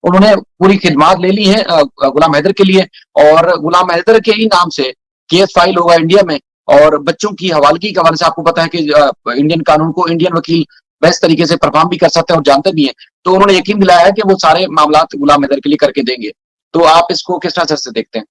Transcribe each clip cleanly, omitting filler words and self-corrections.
उन्होंने पूरी खिदमात ले ली है गुलाम हैदर के लिए, और गुलाम हैदर के ही नाम से केस फाइल होगा इंडिया में। और बच्चों की हवालगी के हवाले से आपको पता है कि इंडियन कानून को इंडियन वकील बेस्ट तरीके से परफॉर्म भी कर सकते हैं और जानते भी हैं। तो उन्होंने यकीन दिलाया है कि वो सारे मामला गुलाम हैदर के लिए करके देंगे। तो आप इसको किस तरह से देखते हैं?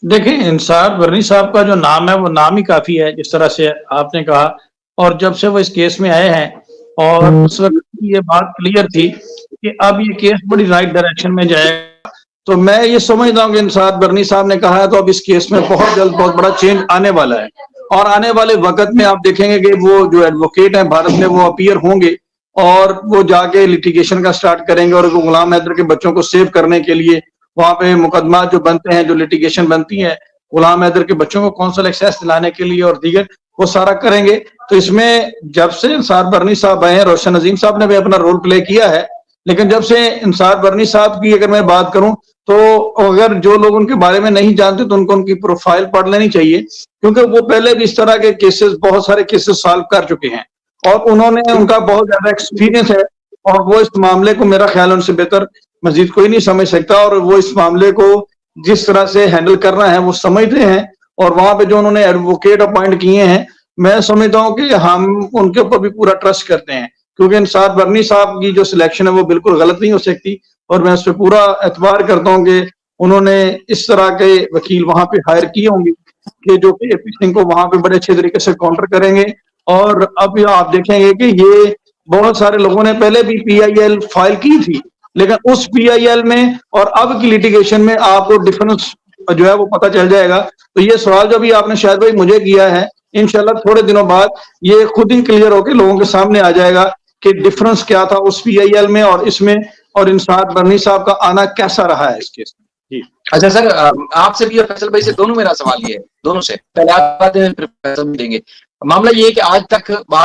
देखिए, इंसार बर्नी साहब का जो नाम है वो नाम ही काफ़ी है, जिस तरह से आपने कहा। और जब से वो इस केस में आए हैं, और उस वक़्त ये बात क्लियर थी कि अब ये केस बड़ी राइट डायरेक्शन में जाएगा। तो मैं ये समझता हूँ कि इंसार बर्नी साहब ने कहा है तो अब इस केस में बहुत जल्द बहुत बड़ा चेंज आने वाला है। और आने वाले वक़्त में आप देखेंगे कि वो जो एडवोकेट हैं भारत में, वो अपीयर होंगे और वो जाके लिटिगेशन का स्टार्ट करेंगे, और वो गुलाम हैदर के बच्चों को सेव करने के लिए वहाँ पे मुकदमा जो बनते हैं, जो लिटिगेशन बनती है गुलाम हैदर के बच्चों को कौंसल एक्सेस दिलाने के लिए और दीगर, वो सारा करेंगे। तो इसमें जब से इंसार बर्नी साहब आए हैं, रोशन अजीम साहब ने भी अपना रोल प्ले किया है, लेकिन जब से इंसार बर्नी साहब की अगर मैं बात करूं, तो अगर जो लोग उनके बारे में नहीं जानते तो उनको उनकी प्रोफाइल पढ़ लेनी चाहिए, क्योंकि वो पहले भी इस तरह के केसेस, बहुत सारे केसेस सॉल्व कर चुके हैं और उन्होंने, उनका बहुत ज्यादा एक्सपीरियंस है। और वो इस मामले को, मेरा ख्याल उनसे बेहतर मजीद कोई नहीं समझ सकता, और वो इस मामले को जिस तरह से हैंडल करना है वो समझते हैं। और वहां पे जो उन्होंने एडवोकेट अपॉइंट किए हैं, मैं समझता हूँ कि हम उनके ऊपर भी पूरा ट्रस्ट करते हैं, क्योंकि इंसार बर्नी साहब की जो सिलेक्शन है वो बिल्कुल गलत नहीं हो सकती। और मैं उस पर पूरा एतबार करता हूँ कि उन्होंने इस तरह के वकील वहां पे हायर किए होंगे कि जो कि एपी सिंह को वहां पे बड़े अच्छे तरीके से काउंटर करेंगे। और अब आप देखेंगे कि ये बहुत सारे लोगों ने पहले भी पीआईएल फाइल की थी, लेकिन उस पीआईएल में और अब की लिटिगेशन में आपको डिफरेंस जो है वो पता चल जाएगा। तो ये सवाल जो भी आपने शायद भाई मुझे किया है, इंशाल्लाह थोड़े दिनों बाद ये खुद ही क्लियर होकर लोगों के सामने आ जाएगा कि डिफरेंस क्या था उस पीआईएल में और इसमें, और इंसार बर्नी साहब का आना कैसा रहा है इस केस में। जी अच्छा सर, आपसे भी और फैसल भाई से, दोनों मेरा सवाल ये है, दोनों से पहले आप बात फिर फैसल भी देंगे। मामला ये है कि आज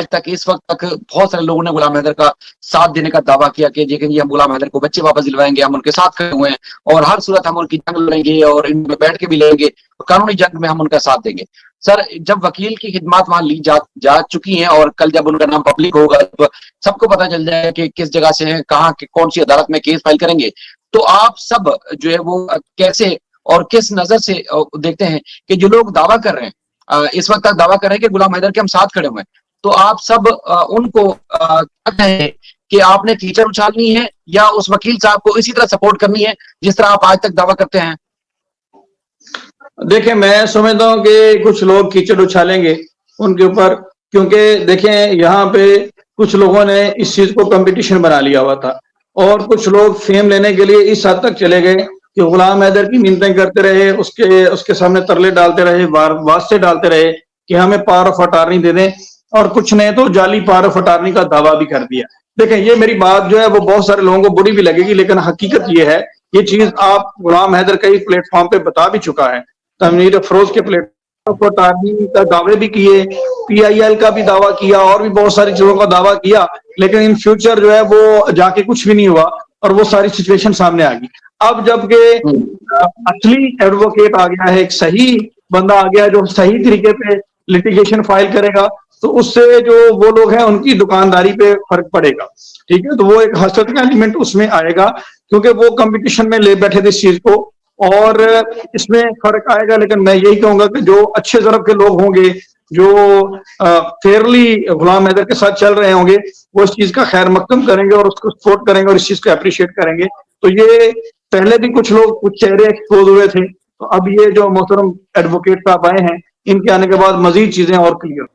तक इस वक्त तक बहुत सारे लोगों ने गुलाम हैदर का साथ देने का दावा किया कि जी हम गुलाम हैदर को बच्चे वापस दिलवाएंगे, हम उनके साथ खड़े हुए हैं और हर सूरत हम उनकी जंग लड़ेंगे और इनमें बैठ के भी लड़ेंगे, कानूनी जंग में हम उनका साथ देंगे। सर, जब वकील की खिदमात वहां ली जा चुकी हैं और कल जब उनका नाम पब्लिक होगा तो सबको पता चल जाएगा कि किस जगह से है, कहाँ कौन सी अदालत में केस फाइल करेंगे। तो आप सब जो है वो कैसे और किस नजर से देखते हैं कि जो लोग दावा कर रहे हैं, इस वक्त तक दावा कर रहे हैं कि गुलाम हैदर के हम साथ खड़े हुए हैं, तो आप सब उनको क्या कहें कि आपने कीचड़ उछालनी है या उस वकील साहब को इसी तरह सपोर्ट करनी है जिस तरह आप आज तक दावा करते हैं? देखिए, मैं समझता हूँ कि कुछ लोग कीचड़ उछालेंगे उनके ऊपर, क्योंकि देखें यहाँ पे कुछ लोगों ने इस चीज को कंपटीशन बना लिया हुआ था और कुछ लोग फेम लेने के लिए इस हद तक चले गए कि गुलाम हैदर की मिन्नतें करते रहे, उसके सामने तरले डालते रहे, वास्ते डालते रहे कि हमें पावर ऑफ अटॉर्नी दे दें, और कुछ ने तो जाली पावर ऑफ अटॉर्नी का दावा भी कर दिया। देखें, ये मेरी बात जो है वो बहुत सारे लोगों को बुरी भी लगेगी, लेकिन हकीकत ये है, ये चीज आप गुलाम हैदर कई प्लेटफॉर्म पे बता भी चुका है, तनवीर अफरोज के प्लेटफॉर्म पर अटॉर्नी का दावे भी किए, पीआईएल का भी दावा किया और भी बहुत सारी चीजों का दावा किया, लेकिन इन फ्यूचर जो है वो जाके कुछ भी नहीं हुआ और वो सारी सिचुएशन सामने आ गई। अब जबकि असली एडवोकेट आ गया है, एक सही बंदा आ गया जो सही तरीके पे लिटिगेशन फाइल करेगा, तो उससे जो वो लोग हैं उनकी दुकानदारी पे फर्क पड़ेगा। ठीक है, तो वो एक हसरत का एलिमेंट उसमें आएगा, क्योंकि वो कंपटीशन में ले बैठे थे इस चीज को, और इसमें फर्क आएगा। लेकिन मैं यही कहूंगा कि जो अच्छे तरफ के लोग होंगे, जो फेयरली गुलाम हैदर के साथ चल रहे होंगे, वो इस चीज का खैर मकदम करेंगे और उसको सपोर्ट करेंगे और इस चीज को अप्रिशिएट करेंगे। तो ये पहले भी कुछ लोग, कुछ चेहरे एक्सपोज हुए थे, तो अब ये जो मोहतरम एडवोकेट साहब आए हैं, इनके आने के बाद मजीद चीजें और क्लियर।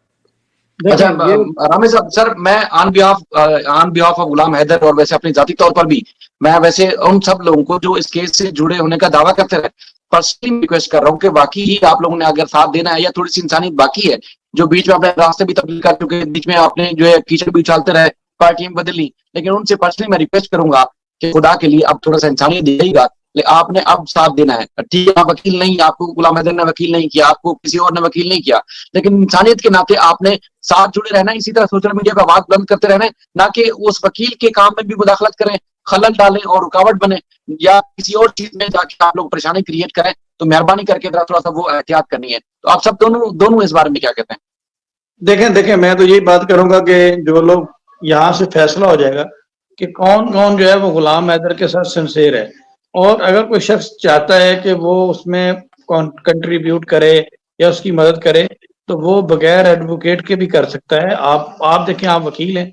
अच्छा रामेश साहब, सर मैं ऑन बिहाफ ऑफ गुलाम हैदर और वैसे अपने जाती तौर पर भी मैं वैसे उन सब लोगों को जो इस केस से जुड़े होने का दावा करते रहे, पर्सनली रिक्वेस्ट कर रहा हूँ कि वाकई ही आप लोगों ने अगर साथ देना है या थोड़ी सी इंसानियत बाकी है, जो बीच में अपने रास्ते भी तब्दील कर चुके हैं, बीच में आपने जो है कीचड़ भी उछालते रहे, पार्टी में बदली, लेकिन उनसे पर्सनली मैं रिक्वेस्ट करूंगा कि खुदा के लिए अब थोड़ा सा इंसानियत दिएगा, आपने अब साथ देना है। ठीक है, आप वकील नहीं, आपको गुलाम हैदर ने वकील नहीं किया, आपको किसी और ने वकील नहीं किया, लेकिन इंसानियत के नाते आपने साथ जुड़े रहना, इसी तरह सोशल मीडिया पर आवाज बुलंद करते रहना, ना कि उस वकील के काम में भी मुदाखलत करें, खलल डालें और रुकावट बने, या किसी और चीज में जाके आप लोग परेशानी क्रिएट करें। तो मेहरबानी करके थोड़ा सा वो एहतियात करनी है। तो आप सब दोनों इस बारे में क्या कहते हैं? देखें, मैं तो यही बात करूंगा कि जो लोग यहाँ से फैसला हो जाएगा कि कौन कौन जो है वो गुलाम हैदर के साथ सिंसेर है, और अगर कोई शख्स चाहता है कि वो उसमें कंट्रीब्यूट करे या उसकी मदद करे, तो वो बगैर एडवोकेट के भी कर सकता है। आप देखें, आप वकील हैं,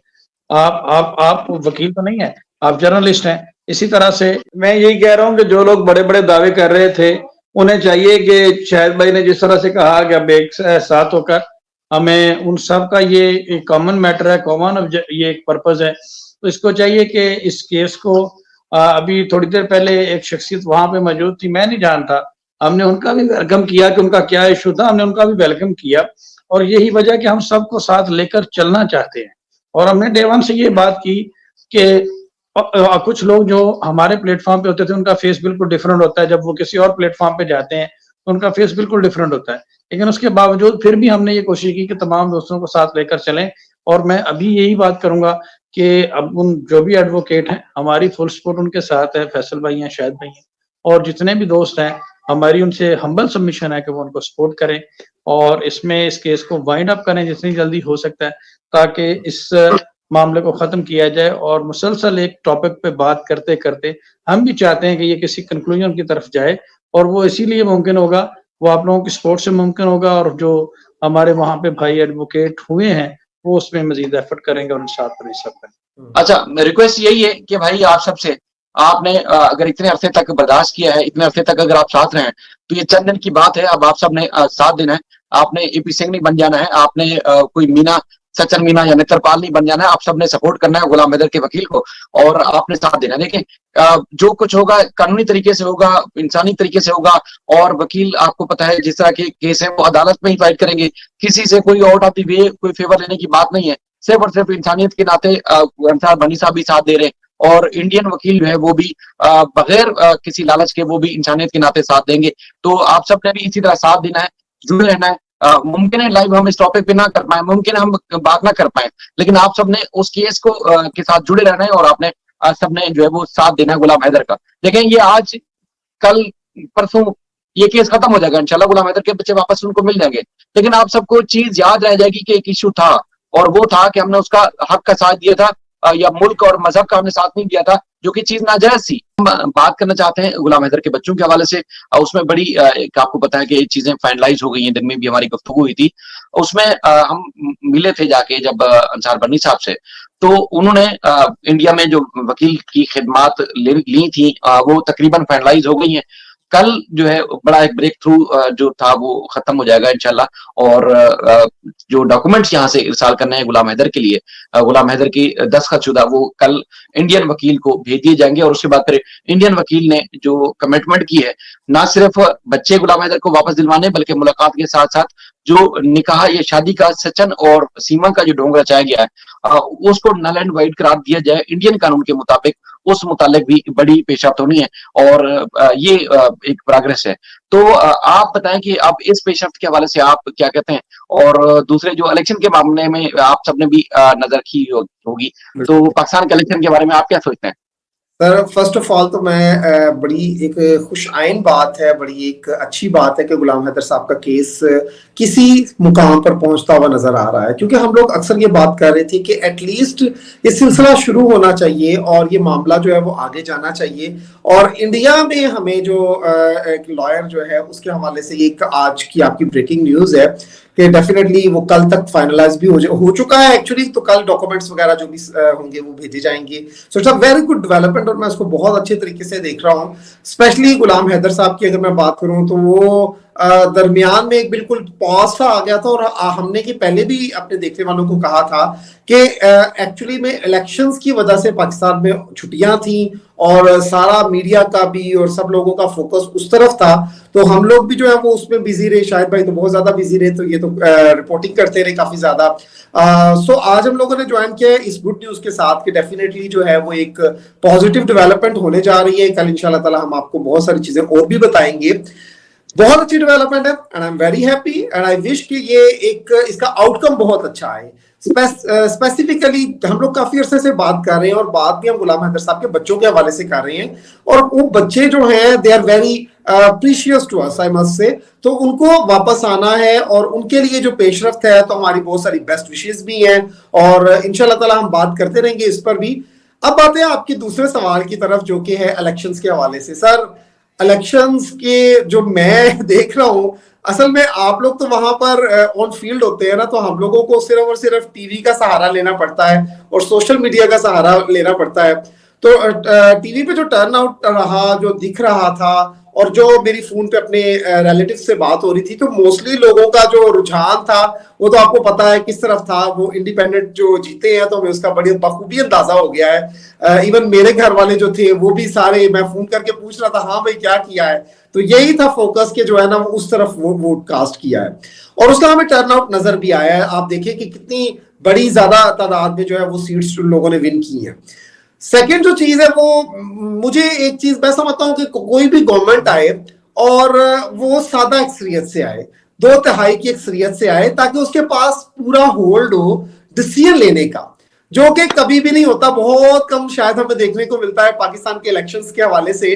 आप वकील तो नहीं है, आप जर्नलिस्ट हैं। इसी तरह से मैं यही कह रहा हूँ कि जो लोग बड़े बड़े दावे कर रहे थे, उन्हें चाहिए कि शाहिद भाई ने जिस तरह से कहा कि अब एक साथ होकर हमें उन सब का ये कॉमन मैटर है, कॉमन ये एक पर्पज है, तो इसको चाहिए कि इस केस को अभी थोड़ी देर पहले एक शख्सियत वहां पे मौजूद थी, मैं नहीं जानता, हमने उनका भी वेलकम किया कि उनका क्या इशू था, हमने उनका भी वेलकम किया, और यही वजह कि हम सबको साथ लेकर चलना चाहते हैं। और हमने डे वन से ये बात की कि कुछ लोग जो हमारे प्लेटफॉर्म पे होते थे उनका फेस बिल्कुल डिफरेंट होता है, जब वो किसी और प्लेटफॉर्म पे जाते हैं तो उनका फेस बिल्कुल डिफरेंट होता है, लेकिन उसके बावजूद फिर भी हमने ये कोशिश की कि तमाम दोस्तों को साथ लेकर चलें। और मैं अभी यही बात करूंगा कि अब उन जो भी एडवोकेट हैं, हमारी फुल सपोर्ट उनके साथ है, फैसल भाई हैं, शाहिद भाई हैं, और जितने भी दोस्त हैं, हमारी उनसे हम्बल सबमिशन है कि वो उनको सपोर्ट करें और इसमें इस केस को वाइंड अप करें जितनी जल्दी हो सकता है, ताकि इस मामले को खत्म किया जाए। और मुसलसल एक टॉपिक पे बात करते करते हम भी चाहते हैं कि ये किसी कंक्लूजन की तरफ जाए, और वो इसीलिए मुमकिन होगा, वो आप लोगों की सपोर्ट से मुमकिन होगा, और जो हमारे वहाँ पे भाई एडवोकेट हुए हैं वो उसमें मजीद एफर्ट करेंगे और इंसाफ पर हिसाब करेंगे। अच्छा, रिक्वेस्ट यही है कि भाई आप सबसे, आपने अगर इतने अरसे तक बर्दाश्त किया है, इतने अरसे तक अगर आप साथ रहे हैं, तो ये चंद दिन की बात है। अब आप सबने साथ देना है, आपने एपी सिंह नहीं बन जाना है, आपने कोई मीना, सचिन मीना या नेत्रपाल नहीं बन जाना है, आप सबने सपोर्ट करना है गुलाम हैदर के वकील को और आपने साथ देना है। देखिए जो कुछ होगा कानूनी तरीके से होगा, इंसानी तरीके से होगा, और वकील आपको पता है जिस तरह के केस है वो अदालत में ही फाइट करेंगे, किसी से कोई आउट ऑफ द वे कोई फेवर लेने की बात नहीं है, सिर्फ और सिर्फ इंसानियत के नाते अंसार बनी साहब भी साथ दे रहे हैं और इंडियन वकील जो है वो भी बगैर किसी लालच के वो भी इंसानियत के नाते साथ देंगे। तो आप सब ने भी इसी तरह साथ देना है, जुड़े रहना है। मुमकिन है लाइव हम इस टॉपिक पे ना कर पाए, मुमकिन है हम बात ना कर पाए, लेकिन आप सबने उस केस को के साथ जुड़े रहना है और आपने सबने जो है वो साथ देना है गुलाम हैदर का। देखें ये आज कल परसों ये केस खत्म हो जाएगा इंशाल्लाह, गुलाम हैदर के बच्चे वापस उनको मिल जाएंगे, लेकिन आप सबको चीज याद रह जाएगी कि एक इशू था और वो था कि हमने उसका हक का साथ दिया था या मुल्क और मजहब का हमने साथ नहीं दिया था, जो कि चीज नाजायज थी। हम बात करना चाहते हैं गुलाम हैदर के बच्चों के हवाले से, उसमें बड़ी एक आपको पता है कि ये चीजें फाइनलाइज हो गई हैं, दिन में भी हमारी गुफ्तगू हुई थी, उसमें हम मिले थे जाके जब अंसार बनी साहब से, तो उन्होंने इंडिया में जो वकील की खिदमात ली थी वो तकरीबन फाइनलाइज हो गई हैं। कल जो है बड़ा एक ब्रेक थ्रू जो था वो खत्म हो जाएगा इंशाल्लाह, और जो डॉक्यूमेंट्स यहाँ से इरसाल करने हैं गुलाम हैदर के लिए, गुलाम हैदर की दस्तखतशुदा, वो कल इंडियन वकील को भेज दिए जाएंगे। और उसके बाद फिर इंडियन वकील ने जो कमिटमेंट की है, ना सिर्फ बच्चे गुलाम हैदर को वापस दिलवाने बल्कि मुलाकात के साथ साथ जो निकाह या शादी का सचिन और सीमा का जो ढोंग रचाया गया है उसको नल एंड वाइड करार दिया जाए इंडियन कानून के मुताबिक, उस मुतालिक भी बड़ी पेशरफ्त है और ये एक प्रोग्रेस है। तो आप बताएं कि अब इस पेशरफ्त के हवाले से आप क्या कहते हैं, और दूसरे जो इलेक्शन के मामले में आप सबने भी नजर रखी होगी, तो पाकिस्तान के इलेक्शन के बारे में आप क्या सोचते हैं? सर फर्स्ट ऑफ ऑल तो मैं बड़ी एक खुश आइन बात है, बड़ी एक अच्छी बात है कि गुलाम हैदर साहब का केस किसी मुकाम पर पहुंचता हुआ नजर आ रहा है, क्योंकि हम लोग अक्सर ये बात कर रहे थे कि एटलीस्ट ये सिलसिला शुरू होना चाहिए और ये मामला जो है वो आगे जाना चाहिए। और इंडिया में हमें जो एक लॉयर जो है उसके हवाले से एक आज की आपकी ब्रेकिंग न्यूज है कि डेफिनेटली वो कल तक फाइनलाइज भी हो चुका है एक्चुअली, तो कल डॉक्यूमेंट्स वगैरह जो भी होंगे वो भेजे जाएंगे। So it's a very good development और मैं इसको बहुत अच्छे तरीके से देख रहा हूँ। स्पेशली गुलाम हैदर साहब की अगर मैं बात करूँ तो वो दरमियान में एक बिल्कुल पॉज सा आ गया था और हमने कि पहले भी अपने देखने वालों को कहा था कि एक्चुअली में इलेक्शंस की वजह से पाकिस्तान में छुट्टियां थी और सारा मीडिया का भी और सब लोगों का फोकस उस तरफ था, तो हम लोग भी जो है वो उसमें बिजी रहे, शायद भाई तो बहुत ज्यादा बिजी रहे, तो ये तो रिपोर्टिंग करते रहे काफी ज्यादा। सो आज हम लोगों ने ज्वाइन किया इस गुड न्यूज के साथ कि डेफिनेटली जो है वो एक पॉजिटिव डेवलपमेंट होने जा रही है। कल इंशाल्लाह ताला हम आपको बहुत सारी चीजें और भी बताएंगे। बहुत अच्छी डेवलपमेंट है and I am very happy and I wish कि ये एक इसका आउटकम बहुत अच्छा आए। स्पेसिफिकली हम लोग काफी अरसे से बात कर रहे हैं और बात भी हम गुलाम हैदर साहब के बच्चों के हवाले से कर रहे हैं, और वो बच्चे जो हैं they are very precious to us I must say, तो उनको वापस आना है और उनके लिए जो पेशरफ्त है तो हमारी बहुत सारी बेस्ट विशेष भी हैं और इंशाल्लाह ताला हम बात करते रहेंगे इस पर भी। अब आते हैं आपके दूसरे सवाल की तरफ, जो कि है इलेक्शंस के हवाले से। सर, इलेक्शंस के जो मैं देख रहा हूं, असल में आप लोग तो वहां पर ऑन फील्ड होते हैं ना, तो हम लोगों को सिर्फ और सिर्फ टीवी का सहारा लेना पड़ता है और सोशल मीडिया का सहारा लेना पड़ता है। तो टीवी पे जो टर्न आउट रहा, जो दिख रहा था, और जो मेरी फोन पे अपने रिलेटिव से बात हो रही थी, तो मोस्टली लोगों का जो रुझान था वो तो आपको पता है किस तरफ था। वो इंडिपेंडेंट जो जीते हैं तो हमें उसका बड़ी बखूबी अंदाजा हो गया है। इवन मेरे घर वाले जो थे वो भी सारे, मैं फोन करके पूछ रहा था, हाँ भाई क्या किया है, तो यही था फोकस के जो है ना वो उस तरफ वो वोट कास्ट किया है, और उसका हमें टर्न आउट नजर भी आया है। आप देखिए कि कितनी बड़ी ज्यादा तादाद में जो है वो सीट्स लोगों ने विन की हैं। सेकेंड जो चीज है वो, मुझे एक चीज मैं समझता हूं कि कोई भी गवर्नमेंट आए और वो सादा अक्सरियत से आए, 2/3 की अक्सरियत से आए, ताकि उसके पास पूरा होल्ड हो डिसीजन लेने का, जो कि कभी भी नहीं होता, बहुत कम शायद हमें देखने को मिलता है पाकिस्तान के इलेक्शंस के हवाले से।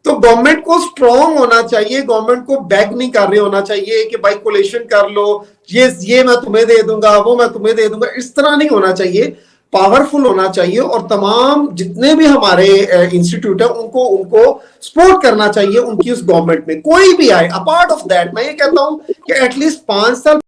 तो गवर्नमेंट को स्ट्रॉन्ग होना चाहिए, गवर्नमेंट को बैक नहीं कर रहे होना चाहिए कि भाई कोलेशन कर लो, ये मैं तुम्हें दे दूंगा, वो मैं तुम्हें दे दूंगा, इस तरह नहीं होना चाहिए। पावरफुल होना चाहिए और तमाम जितने भी हमारे इंस्टीट्यूट है उनको उनको सपोर्ट करना चाहिए उनकी उस गवर्नमेंट में, कोई भी आए। अपार्ट ऑफ दैट मैं ये कहता हूं कि एटलीस्ट 5 साल